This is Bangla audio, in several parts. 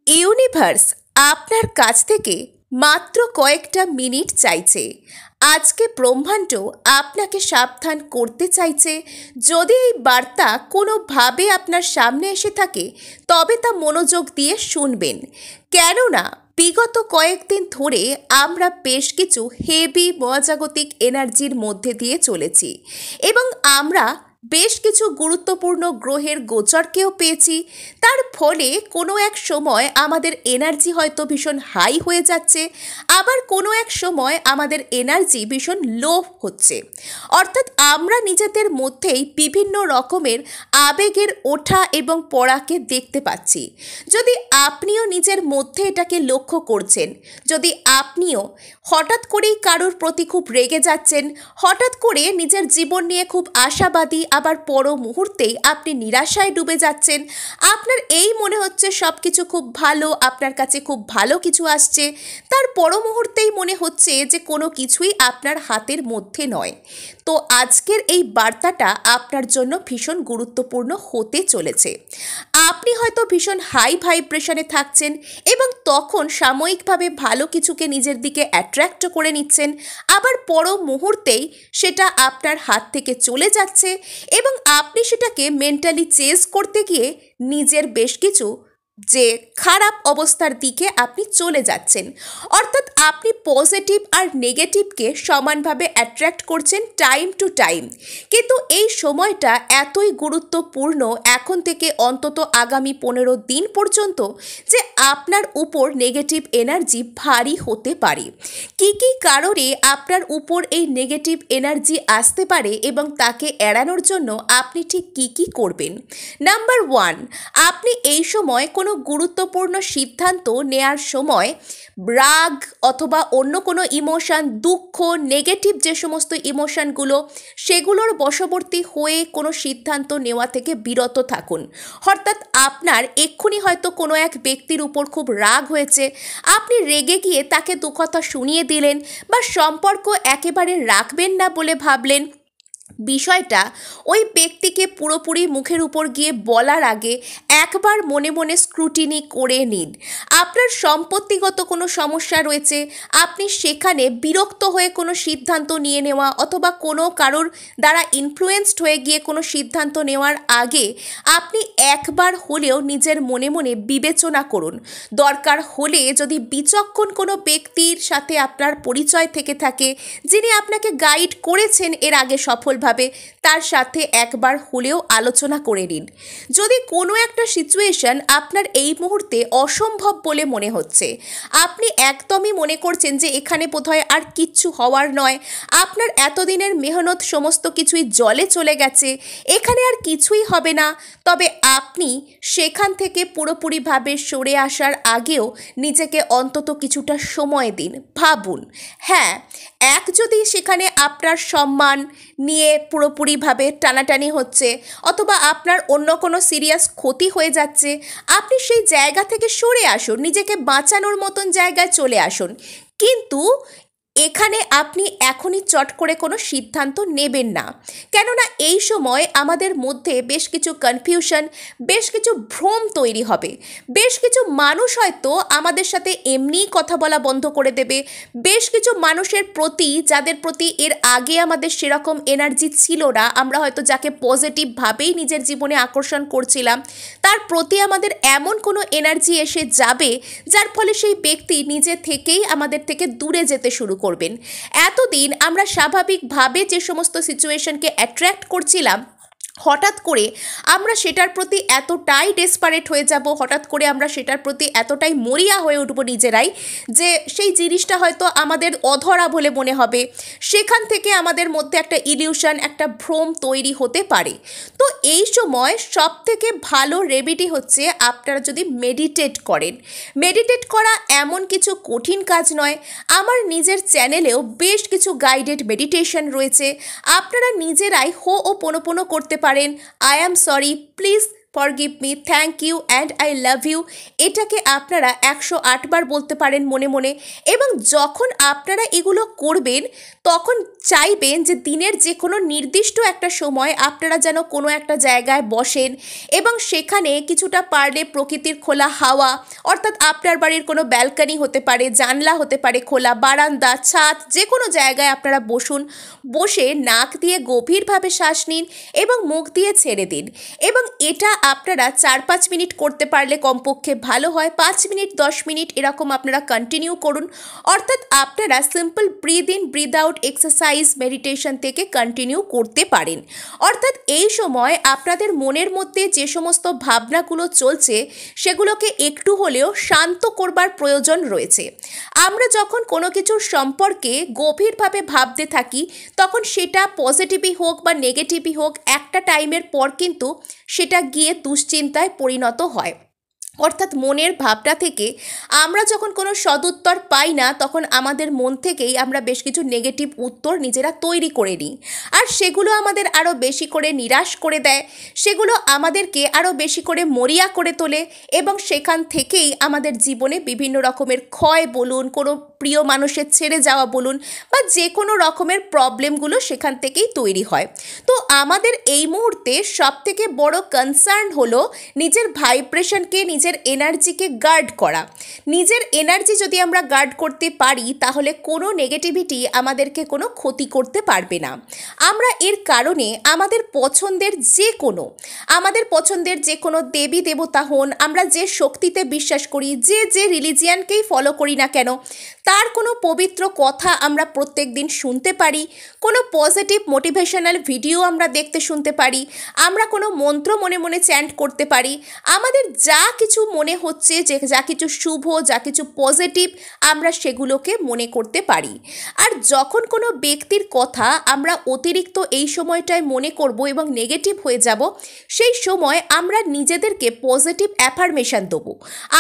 ইউনিভার্স আপনার কাছ থেকে মাত্র কয়েকটা মিনিট চাইছে। আজকে ব্রহ্মাণ্ড আপনাকে সাবধান করতে চাইছে। যদি এই বার্তা কোনোভাবে আপনার সামনে এসে থাকে তবে তা মনোযোগ দিয়ে শুনবেন, কেননা বিগত কয়েকদিন ধরে আমরা বেশ কিছু হেভি মহাজাগতিক এনার্জির মধ্যে দিয়ে চলেছি এবং আমরা বেশ কিছু গুরুত্বপূর্ণ গ্রহের গোচরকেও পেয়েছি। তার ফলে কোনো এক সময় আমাদের এনার্জি হয়তো ভীষণ হাই হয়ে যাচ্ছে, আবার কোনো এক সময় আমাদের এনার্জি ভীষণ লো হচ্ছে। অর্থাৎ আমরা নিজেদের মধ্যেই বিভিন্ন রকমের আবেগের ওঠা এবং পড়াকে দেখতে পাচ্ছি। যদি আপনিও নিজের মধ্যে এটাকে লক্ষ্য করছেন, যদি আপনিও হঠাৎ করেই কারোর প্রতি খুব রেগে যাচ্ছেন, হঠাৎ করে নিজের জীবন নিয়ে খুব আশাবাদী, আবার পর মুহূর্তেই আপনি নিরাশায় ডুবে যাচ্ছেন, আপনার এই মনে হচ্ছে সব কিছু খুব ভালো, আপনার কাছে খুব ভালো কিছু আসছে, তার পর মুহূর্তেই মনে হচ্ছে যে কোনো কিছুই আপনার হাতের মধ্যে নয়, তো আজকের এই বার্তাটা আপনার জন্য ভীষণ গুরুত্বপূর্ণ হতে চলেছে। আপনি হয়তো ভীষণ হাই ভাইব্রেশনে থাকছেন এবং তখন সাময়িকভাবে ভালো কিছুকে নিজের দিকে অ্যাট্রাক্ট করে নিচ্ছেন, আবার পর মুহূর্তেই সেটা আপনার হাত থেকে চলে যাচ্ছে এবং আপনি সেটাকে মেন্টালি চেজ করতে গিয়ে নিজের বেশ কিছু যে খারাপ অবস্থার দিকে আপনি চলে যাচ্ছেন। অর্থাৎ আপনি পজিটিভ আর নেগেটিভকে সমানভাবে অ্যাট্রাক্ট করছেন টাইম টু টাইম। কিন্তু এই সময়টা এতই গুরুত্বপূর্ণ এখন থেকে অন্তত আগামী 15 দিন পর্যন্ত, যে আপনার উপর নেগেটিভ এনার্জি ভারী হতে পারে। কি কি কারণে আপনার উপর এই নেগেটিভ এনার্জি আসতে পারে এবং তাকে এড়ানোর জন্য আপনি ঠিক কি কি করবেন। নাম্বার 1, আপনি এই সময় কোনো গুরুত্বপূর্ণ সিদ্ধান্ত নেয়ার সময় রাগ অথবা অন্য কোনো ইমোশান, দুঃখ, নেগেটিভ যে সমস্ত ইমোশানগুলো, সেগুলোর বশবর্তী হয়ে কোনো সিদ্ধান্ত নেওয়া থেকে বিরত থাকুন। অর্থাৎ আপনার এক্ষুনি হয়তো কোনো এক ব্যক্তির উপর খুব রাগ হয়েছে, আপনি রেগে গিয়ে তাকে দু কথা শুনিয়ে দিলেন বা সম্পর্ক একেবারে রাখবেন না বলে ভাবলেন। বিষয়টা ওই ব্যক্তিকে পুরোপুরি মুখের উপর গিয়ে বলার আগে একবার মনে মনে স্ক্রুটিনি করে নিন। আপনার সম্পত্তিগত কোনো সমস্যা রয়েছে, আপনি সেখানে বিরক্ত হয়ে কোনো সিদ্ধান্ত নিয়ে নেওয়া অথবা কোনো কারোর দ্বারা ইনফ্লুয়েন্সড হয়ে গিয়ে কোনো সিদ্ধান্ত নেওয়ার আগে আপনি একবার হলেও নিজের মনে মনে বিবেচনা করুন। দরকার হলে যদি বিচক্ষণ কোনো ব্যক্তির সাথে আপনার পরিচয় থেকে থাকে, যিনি আপনাকে গাইড করেছেন এর আগে সফলভাবে, তার সাথে একবার হলেও আলোচনা করে নিন। যদি কোনো একটা সিচুয়েশন আপনার এই মুহূর্তে অসম্ভব বলে মনে হচ্ছে, আপনি একদমই মনে করছেন যে এখানে বোধহয় আর কিচ্ছু হওয়ার নয়, আপনার এতদিনের মেহনত সমস্ত কিছুই জলে চলে গেছে, এখানে আর কিছুই হবে না, তবে আপনি সেখান থেকে পুরোপুরিভাবে সরে আসার আগেও নিজেকে অন্তত কিছুটা সময় দিন, ভাবুন। হ্যাঁ, যদি সেখানে আপনার সম্মান নিয়ে পুরোপুরিভাবে টানাটানি হচ্ছে অথবা আপনার অন্য কোনো সিরিয়াস ক্ষতি হয়ে যাচ্ছে, আপনি সেই জায়গা থেকে সরে আসুন, নিজেকে বাঁচানোর মতন জায়গায় চলে আসুন। কিন্তু এখানে আপনি এখনই চট করে কোনো সিদ্ধান্ত নেবেন না, কেননা এই সময় আমাদের মধ্যে বেশ কিছু কনফিউশন, বেশ কিছু ভ্রম তৈরি হবে। বেশ কিছু মানুষ হয়তো আমাদের সাথে এমনিই কথা বলা বন্ধ করে দেবে। বেশ কিছু মানুষের প্রতি, যাদের প্রতি এর আগে আমাদের সেরকম এনার্জি ছিল না, আমরা হয়তো যাকে পজিটিভভাবেই নিজের জীবনে আকর্ষণ করছিলাম, তার প্রতি আমাদের এমন কোনো এনার্জি এসে যাবে যার ফলে সেই ব্যক্তি নিজে থেকেই আমাদের থেকে দূরে যেতে শুরু করবেন। এতদিন আমরা স্বাভাবিকভাবে যে সমস্ত সিচুয়েশনকে অ্যাট্রাক্ট করছিলাম, হঠাৎ করে আমরা সেটার প্রতি এতটাই ডেসপারেট হয়ে যাব, হঠাৎ করে আমরা সেটার প্রতি এতটাই মরিয়া হয়ে উঠব নিজেরাই, যে সেই জিনিসটা হয়তো আমাদের অধরা বলে মনে হবে। সেখান থেকে আমাদের মধ্যে একটা ইলিউশন, একটা ভ্রম তৈরি হতে পারে। তো এই সময় সব থেকে ভালো রেমেডি হচ্ছে আপনারা যদি মেডিটেট করেন। মেডিটেট করা এমন কিছু কঠিন কাজ নয়, আমার নিজের চ্যানেলেও বেশ কিছু গাইডেড মেডিটেশন রয়েছে, আপনারা নিজেরাই হো ও পোনো পোনো করতে পারেন। I am sorry, please forgive me, thank you and I love you, এটাকে আপনারা 108 বার বলতে পারেন মনে মনে। এবং যখন আপনারা এগুলো করবেন তখন চাইবেন যে দিনের যে কোনো নির্দিষ্ট একটা সময় আপনারা যেন কোনো একটা জায়গায় বসেন এবং সেখানে কিছুটা পারলে প্রকৃতির খোলা হাওয়া, অর্থাৎ আপনার বাড়ির কোনো ব্যালকনি হতে পারে, জানলা হতে পারে খোলা, বারান্দা, ছাদ, যে কোনো জায়গায় আপনারা বসুন। বসে নাক দিয়ে গভীরভাবে শ্বাস নিন এবং মুখ দিয়ে ছেড়ে দিন। এবং এটা আপনারা 4-5 মিনিট করতে পারলে কমপক্ষে ভালো হয়। 5 মিনিট 10 মিনিট এরকম আপনারা কন্টিনিউ করুন। অর্থাৎ আপনারা simple breathe in breathe out exercise meditation থেকে কন্টিনিউ করতে পারেন। অর্থাৎ এই সময় আপনাদের মনের মধ্যে যে সমস্ত ভাবনাগুলো চলছে সেগুলোকে একটু হলেও শান্ত করবার প্রয়োজন রয়েছে। আমরা যখন কোনো কিছুর সম্পর্কে গভীরভাবে ভাবতে থাকি তখন সেটা পজিটিভই হোক বা নেগেটিভই হোক, একটা টাইমের পর কিন্তু সেটা গিয়ে দুশ্চিন্তায় পরিণত হয়। অর্থাৎ মনের ভাবনা থেকে আমরা যখন কোনো সদুত্তর পাই না তখন আমাদের মন থেকেই আমরা বেশ কিছু নেগেটিভ উত্তর নিজেরা তৈরি করে নিই, আর সেগুলো আমাদের আরও বেশি করে নিরাশ করে দেয়, সেগুলো আমাদেরকে আরও বেশি করে মরিয়া করে তোলে এবং সেখান থেকেই আমাদের জীবনে বিভিন্ন রকমের ক্ষয় বলুন, কোনো প্রিয় মানুষের ছেড়ে যাওয়া বলুন, বা যে কোনো রকমের প্রবলেমগুলো সেখান থেকেই তৈরি হয়। তো আমাদের এই মুহূর্তে সবথেকে বড় কনসার্ন হলো নিজের ভাইব্রেশনকে, নিজের এনার্জিকে গার্ড করা। নিজের এনার্জি যদি আমরা গার্ড করতে পারি তাহলে কোনো নেগেটিভিটি আমাদেরকে কোনো ক্ষতি করতে পারবে না। আমরা এর কারণে আমাদের পছন্দের যে কোনো দেবী দেবতা হন, আমরা যে শক্তিতে বিশ্বাস করি, যে রিলিজিয়ানকেই ফলো করি না কেন, তার কোনো পবিত্র কথা আমরা প্রত্যেক দিন শুনতে পারি, কোনো পজিটিভ মোটিভেশনাল ভিডিও আমরা দেখতে শুনতে পারি, আমরা কোনো মন্ত্র মনে মনে চ্যান্ট করতে পারি, আমাদের যা কিছু মনে হচ্ছে, যে যা কিছু শুভ, যা কিছু পজিটিভ, আমরা সেগুলোকে মনে করতে পারি। আর যখন কোনো ব্যক্তির কথা আমরা অতিরিক্ত এই সময়টায় মনে করব এবং নেগেটিভ হয়ে যাব, সেই সময় আমরা নিজেদেরকে পজিটিভ অ্যাফার্মেশন দেবো।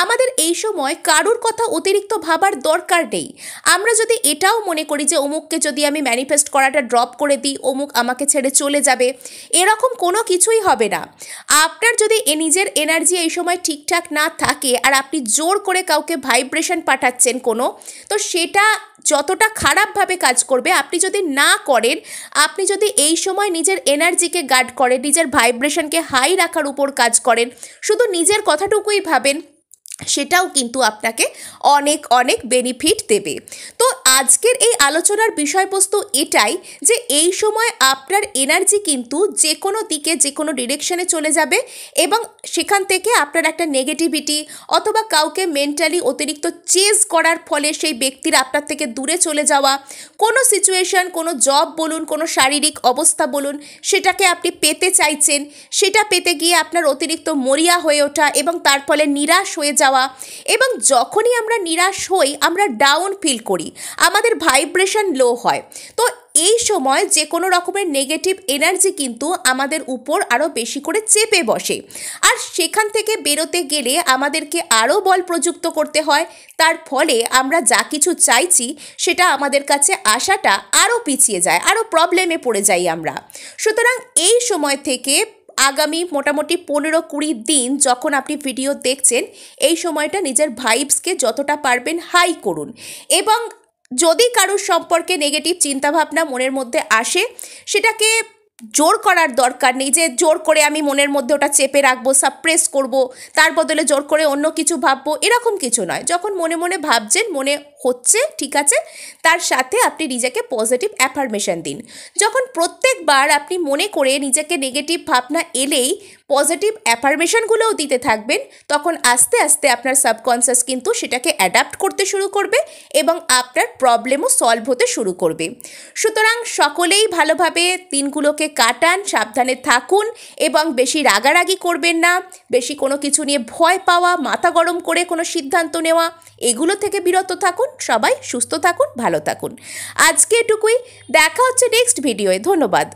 আমাদের এই সময় কারোর কথা অতিরিক্ত ভাবার দরকার নেই। আমরা যদি এটাও মনে করি যে অমুককে যদি আমি ম্যানিফেস্ট করাটা ড্রপ করে দিই অমুক আমাকে ছেড়ে চলে যাবে, এরকম কোনো কিছুই হবে না। আপনার যদি নিজের এনার্জি এই সময় ঠিকঠাক না থাকে আর আপনি জোর করে কাউকে ভাইব্রেশন পাঠাচ্ছেন কোনো, তো সেটা যতটা খারাপভাবে কাজ করবে। আপনি যদি না করেন, আপনি যদি এই সময় নিজের এনার্জিকে গার্ড করেন, নিজের ভাইব্রেশনকে হাই রাখার উপর কাজ করেন, শুধু নিজের কথাটুকুই ভাবেন, সেটাও কিন্তু আপনাকে অনেক অনেক বেনিফিট দেবে। তো আজকের এই আলোচনার বিষয়বস্তু এটাই যে এই সময় আপনার এনার্জি কিন্তু যে কোনো দিকে, যে কোনো ডিরেকশনে চলে যাবে এবং সেখান থেকে আপনার একটা নেগেটিভিটি অথবা কাউকে মেন্টালি অতিরিক্ত চেজ করার ফলে সেই ব্যক্তির আপনার থেকে দূরে চলে যাওয়া, কোনো সিচুয়েশন, কোনো জব বলুন, কোনো শারীরিক অবস্থা বলুন, সেটাকে আপনি পেতে চাইছেন, সেটা পেতে গিয়ে আপনার অতিরিক্ত মরিয়া হয়ে ওঠা এবং তার ফলে নিরাশ হয়ে যাওয়া। এবং যখনই আমরা নিরাশ হই আমরা ডাউন ফিল করি, আমাদের ভাইব্রেশন লো হয়। তো এই সময় যে কোনো রকমের নেগেটিভ এনার্জি কিন্তু আমাদের উপর আরও বেশি করে চেপে বসে, আর সেখান থেকে বেরোতে গেলে আমাদেরকে আরও বল প্রযুক্ত করতে হয়। তার ফলে আমরা যা কিছু চাইছি সেটা আমাদের কাছে আসাটা আরও পিছিয়ে যায়, আরও প্রবলেমে পড়ে যাই আমরা। সুতরাং এই সময় থেকে আগামী মোটামুটি 15-20 দিন যখন আপনি ভিডিও দেখছেন, এই সময়টা নিজের ভাইবসকে যতটা পারবেন হাই করুন। এবং যদি কারোর সম্পর্কে নেগেটিভ চিন্তাভাবনা মনের মধ্যে আসে, সেটাকে জোর করার দরকার নেই যে জোর করে আমি মনের মধ্যে ওটা চেপে রাখবো, সাপ্রেস করব, তার বদলে জোর করে অন্য কিছু ভাববো, এরকম কিছু নয়। যখন মনে মনে ভাবছেন, মনে হচ্ছে, ঠিক আছে, তার সাথে আপনি নিজেকে পজিটিভ অ্যাফার্মেশন দিন। যখন প্রত্যেকবার আপনি মনে করে নিজেকে নেগেটিভ ভাবনা এলেই পজিটিভ অ্যাফার্মেশনগুলোও দিতে থাকবেন, তখন আস্তে আস্তে আপনার সাবকনসিয়াস কিন্তু সেটাকে অ্যাডাপ্ট করতে শুরু করবে এবং আপনার প্রবলেমও সলভ হতে শুরু করবে। সুতরাং সকলেই ভালোভাবে দিনগুলোকে কাটান, সাবধানে থাকুন এবং বেশি রাগারাগি করবেন না। বেশি কোনো কিছু নিয়ে ভয় পাওয়া, মাথা গরম করে কোনো সিদ্ধান্ত নেওয়া, এগুলো থেকে বিরত থাকুন। সবাই সুস্থ থাকুন, ভালো থাকুন। আজকে এটুকুই, দেখা হচ্ছে নেক্সট ভিডিওয়ে। ধন্যবাদ।